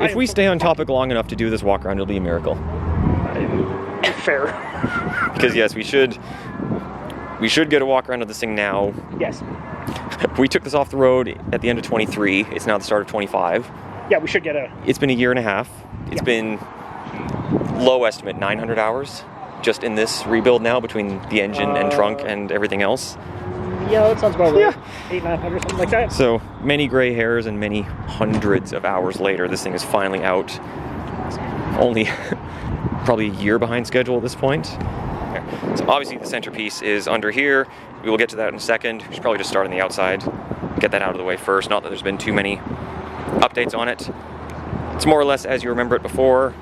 If we stay on topic long enough to do this walk around, it'll be a miracle. Fair. Because yes, we should get a walk around of this thing now. Yes. We took this off the road at the end of 23. It's now the start of 25. Yeah, we should get a... It's been a year and a half. It's been, low estimate, 900 hours just in this rebuild now between the engine and trunk and everything else. Yeah, that sounds about right. 800-900, something like that. So many gray hairs and many hundreds of hours later, this thing is finally out. Only probably a year behind schedule at this point. So obviously the centerpiece is under here. We will get to that in a second. We should probably just start on the outside, get that out of the way first. Not that there's been too many updates on it. It's more or less as you remember it before.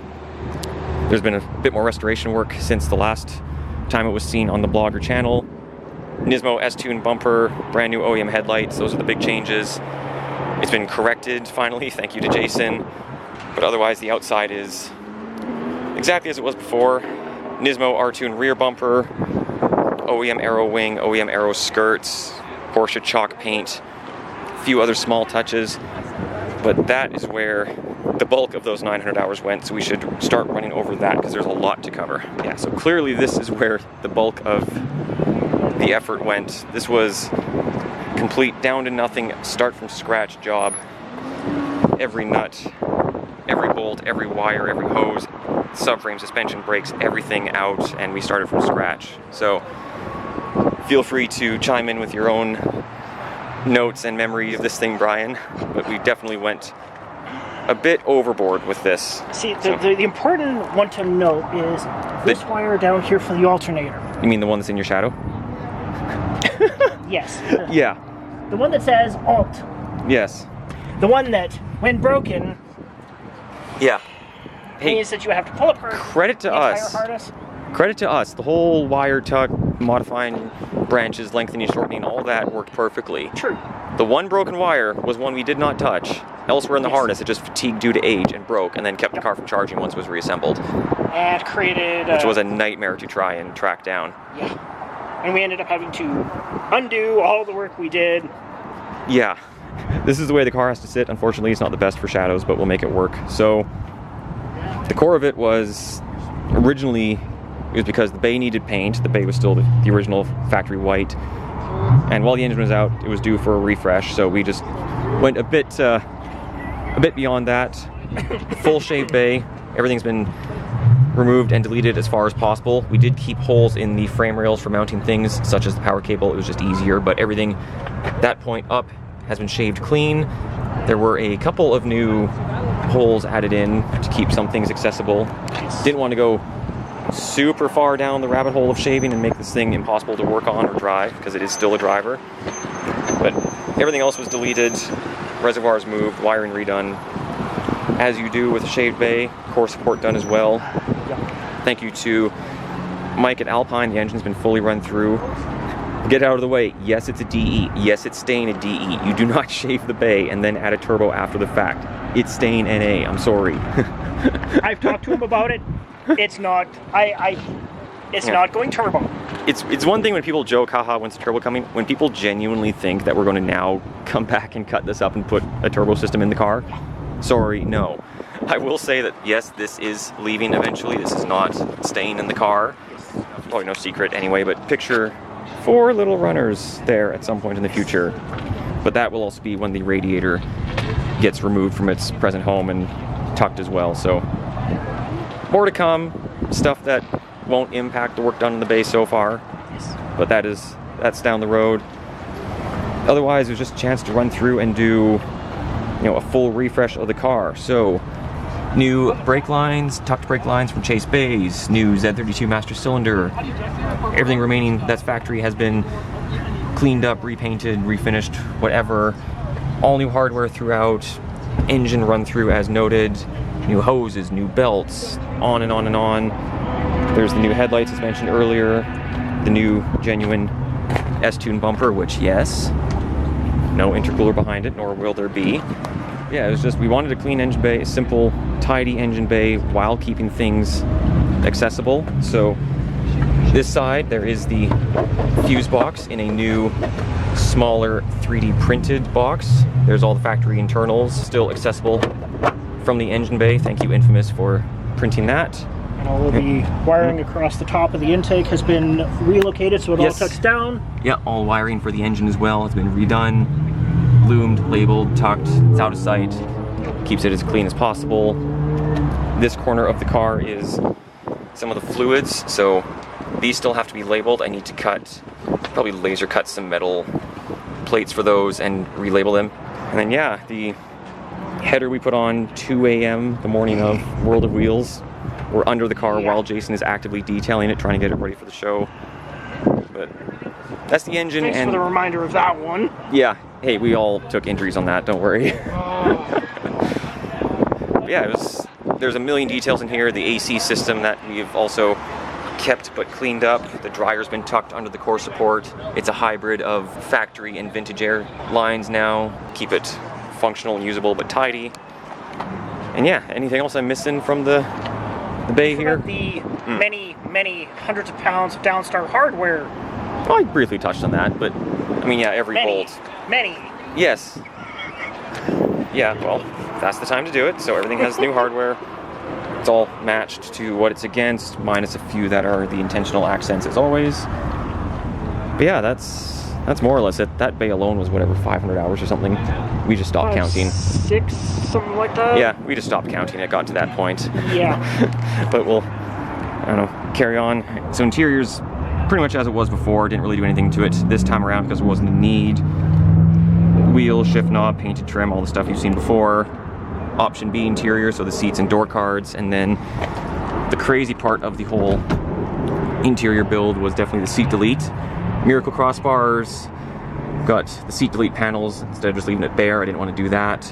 There's been a bit more restoration work since the last time it was seen on the blogger channel. Nismo S-Tune bumper, brand new OEM headlights, those are the big changes. It's been corrected finally, thank you to Jason. But otherwise the outside is exactly as it was before. Nismo R-Tune rear bumper, OEM aero wing, OEM aero skirts, Porsche chalk paint, a few other small touches. But that is where the bulk of those 900 hours went, so we should start running over that because there's a lot to cover. Yeah, so clearly this is where the bulk of the effort went. This was complete down to nothing, start from scratch job. Every nut, every bolt, every wire, every hose, subframe, suspension, brakes, everything out, and we started from scratch. So feel free to chime in with your own notes and memory of this thing, Brian, but we definitely went a bit overboard with this. See, the important one to note is this wire down here for the alternator. You mean the one that's in your shadow? Yes. Yeah. The one that says alt. Yes. The one that, when broken, yeah. Hey, means that you have to pull apart credit to us. harness. Credit to us. The whole wire tuck, modifying branches, lengthening, shortening, all that worked perfectly. True. The one broken wire was one we did not touch. Elsewhere in the harness, it just fatigued due to age and broke, and then kept the car from charging once it was reassembled. And created... which was a nightmare to try and track down. Yeah. And we ended up having to undo all the work we did. Yeah. This is the way the car has to sit. Unfortunately, it's not the best for shadows, but we'll make it work. So, the core of it was originally, it was because the bay needed paint. The bay was still the original factory white. And while the engine was out, it was due for a refresh. So we just went a bit beyond that. Full shave bay. Everything's been removed and deleted as far as possible. We did keep holes in the frame rails for mounting things, such as the power cable. It was just easier, but everything that point up has been shaved clean. There were a couple of new holes added in to keep some things accessible. Didn't want to go super far down the rabbit hole of shaving and make this thing impossible to work on or drive, because it is still a driver. But everything else was deleted, reservoirs moved, wiring redone, as you do with a shaved bay, core support done as well. Thank you to Mike at Alpine, the engine's been fully run through. Get out of the way, yes it's a DE, yes it's staying a DE. You do not shave the bay and then add a turbo after the fact. It's staying NA, I'm sorry. I've talked to him about it. It's not, it's not going turbo. It's one thing when people joke, haha, when's the turbo coming? When people genuinely think that we're going to now come back and cut this up and put a turbo system in the car, sorry, no. I will say that, yes, this is leaving eventually. This is not staying in the car. Probably no secret anyway, but picture 4 little runners there at some point in the future. But that will also be when the radiator gets removed from its present home and tucked as well. So more to come, stuff that won't impact the work done in the bay so far. But that's down the road. Otherwise, it was just a chance to run through and do, a full refresh of the car. So new brake lines, tucked brake lines from Chase Bays, new Z32 master cylinder. Everything remaining that's factory has been cleaned up, repainted, refinished, whatever. All new hardware throughout, engine run through as noted, new hoses, new belts, on and on and on. There's the new headlights as mentioned earlier, the new genuine S-Tune bumper, which yes, no intercooler behind it, nor will there be. Yeah, it was just, we wanted a clean engine bay, a simple, tidy engine bay while keeping things accessible. So this side, there is the fuse box in a new, smaller 3D printed box. There's all the factory internals, still accessible from the engine bay. Thank you, Infamous, for printing that. And all of the wiring across the top of the intake has been relocated so it all tucks down. Yeah, all wiring for the engine as well has been redone, loomed, labeled, tucked, it's out of sight. Keeps it as clean as possible. This corner of the car is some of the fluids, so these still have to be labeled. I need to probably laser cut some metal plates for those and relabel them. And then yeah, the header we put on 2 a.m. the morning of World of Wheels. We're under the car while Jason is actively detailing it, trying to get it ready for the show. But that's the engine. Thanks for the reminder of that one. Yeah, hey, we all took injuries on that, don't worry. Yeah, there's a million details in here. The AC system that we've also kept but cleaned up. The dryer's been tucked under the core support. It's a hybrid of factory and vintage air lines now. Keep it functional and usable but tidy. And yeah, anything else I'm missing from the bay here? The many hundreds of pounds of Downstar hardware. Well, I briefly touched on that, but I mean, yeah, every bolt. Many. Yes. Yeah, well, that's the time to do it. So everything has new hardware. It's all matched to what it's against, minus a few that are the intentional accents as always. But yeah, that's more or less it. That bay alone was whatever, 500 hours or something. We just stopped counting. 6, something like that? Yeah, we just stopped counting. It got to that point. Yeah. But we'll, I don't know, carry on. So interior's pretty much as it was before. Didn't really do anything to it this time around because there wasn't a need. Wheel, shift knob, painted trim, all the stuff you've seen before. Option B interior, so the seats and door cards. And then the crazy part of the whole interior build was definitely the seat delete. Miracle crossbars, got the seat delete panels instead of just leaving it bare. I didn't want to do that.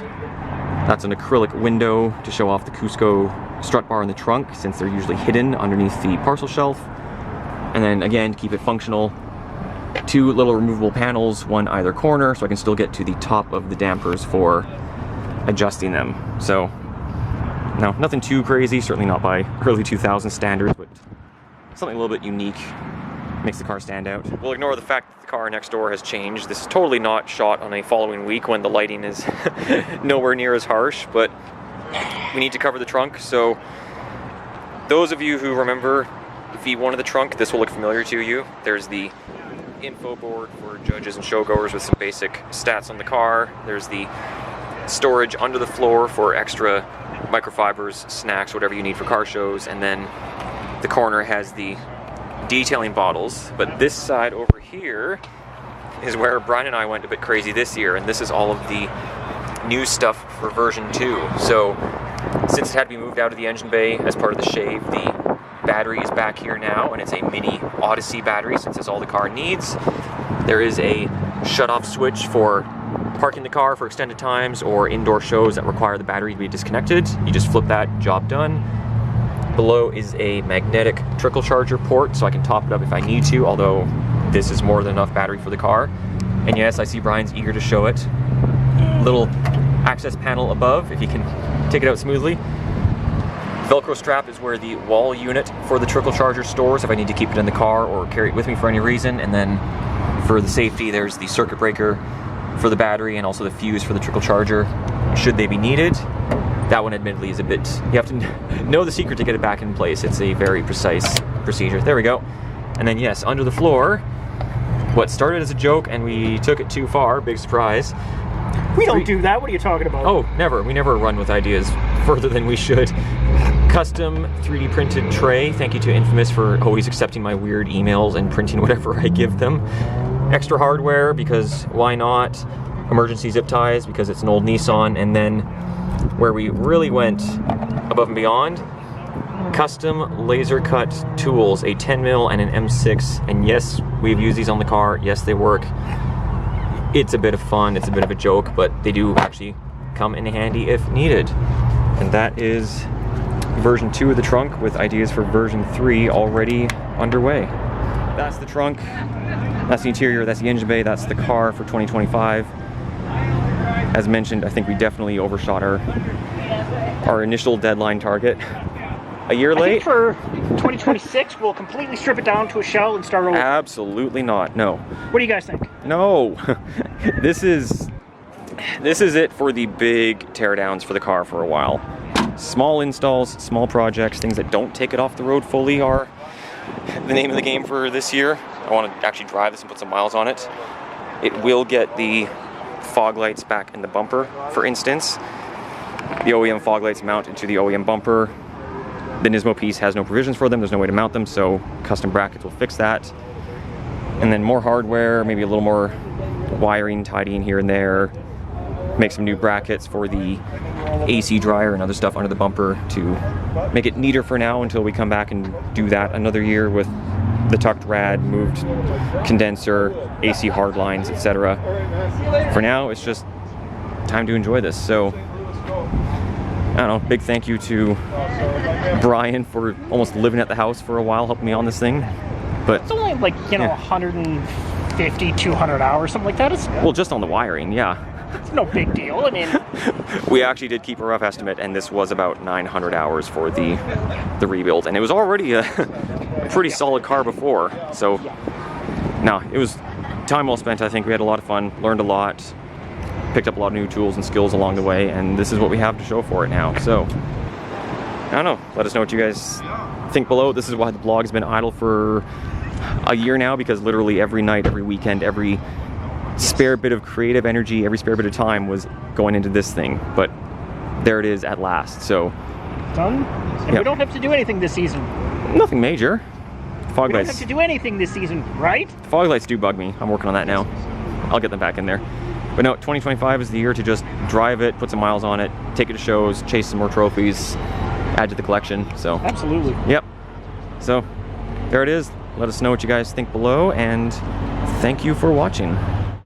That's an acrylic window to show off the Cusco strut bar in the trunk, since they're usually hidden underneath the parcel shelf. And then again, to keep it functional, 2 little removable panels, one either corner, so I can still get to the top of the dampers for adjusting them. So no, nothing too crazy, certainly not by early 2000s standards, but something a little bit unique. Makes the car stand out. We'll ignore the fact that the car next door has changed. This is totally not shot on a following week when the lighting is nowhere near as harsh, but we need to cover the trunk. So those of you who remember V1 of the trunk, this will look familiar to you. There's the info board for judges and showgoers with some basic stats on the car. There's the storage under the floor for extra microfibers, snacks, whatever you need for car shows, and then the corner has the detailing bottles. But this side over here is where Brian and I went a bit crazy this year, and this is all of the new stuff for version 2. So since it had to be moved out of the engine bay as part of the shave, the battery is back here now, and it's a mini Odyssey battery since it's all the car needs. There is a shut-off switch for parking the car for extended times or indoor shows that require the battery to be disconnected. You just flip that, job done. Below is a magnetic trickle charger port, so I can top it up if I need to, although this is more than enough battery for the car. And yes, I see Brian's eager to show it. Little access panel above, if you can take it out smoothly. Velcro strap is where the wall unit for the trickle charger stores if I need to keep it in the car or carry it with me for any reason. And then for the safety, there's the circuit breaker for the battery and also the fuse for the trickle charger, should they be needed. That one admittedly is a bit, you have to know the secret to get it back in place. It's a very precise procedure. There we go. And then yes, under the floor, what started as a joke and we took it too far, big surprise. We don't do that, what are you talking about? Oh, never. We never run with ideas further than we should. Custom 3D printed tray. Thank you to Infamous for always accepting my weird emails and printing whatever I give them. Extra hardware, because why not? Emergency zip ties, because it's an old Nissan. And then where we really went above and beyond, custom laser cut tools, a 10 mil and an M6. And yes, we've used these on the car. Yes, they work. It's a bit of fun, it's a bit of a joke, but they do actually come in handy if needed. And that is version 2 of the trunk with ideas for version 3 already underway. That's the trunk, that's the interior, that's the engine bay, that's the car for 2025. As mentioned, I think we definitely overshot our initial deadline target. A year late? I think for 2026, we'll completely strip it down to a shell and start over. Absolutely not, no. What do you guys think? No. This is it for the big teardowns for the car for a while. small installs, small projects, things that don't take it off the road fully are the name of the game for this year. I want to actually drive this and put some miles on it. It will get the fog lights back in the bumper, for instance. The OEM fog lights mount into the OEM bumper. The Nismo piece has no provisions for them, there's no way to mount them, so custom brackets will fix that. And then more hardware, maybe a little more wiring, tidying here and there. Make some new brackets for the AC dryer and other stuff under the bumper to make it neater for now until we come back and do that another year with the tucked rad, moved condenser, AC hard lines, etc. For now, it's just time to enjoy this. So, I don't know, big thank you to Brian for almost living at the house for a while, helping me on this thing. But It's only like, you know, 150, 200 hours, something like that. well, just on the wiring, yeah. It's no big deal. I mean, We actually did keep a rough estimate, and this was about 900 hours for the rebuild, and it was already a pretty solid car before. So, no, it was time well spent. I think we had a lot of fun, learned a lot, picked up a lot of new tools and skills along the way, and this is what we have to show for it now. So, I don't know. Let us know what you guys think below. This is why the blog has been idle for a year now, because literally every night, every weekend, every spare bit of creative energy, every spare bit of time was going into this thing. But there it is at last. So done. And we don't have to do anything this season. nothing major. Fog We don't lights. have to do anything this season, right? Fog lights do bug me. I'm working on that now. I'll get them back in there. But no, 2025 is the year to just drive it, put some miles on it, take it to shows, chase some more trophies, add to the collection. So Absolutely. yep. So there it is. Let us know what you guys think below, and thank you for watching.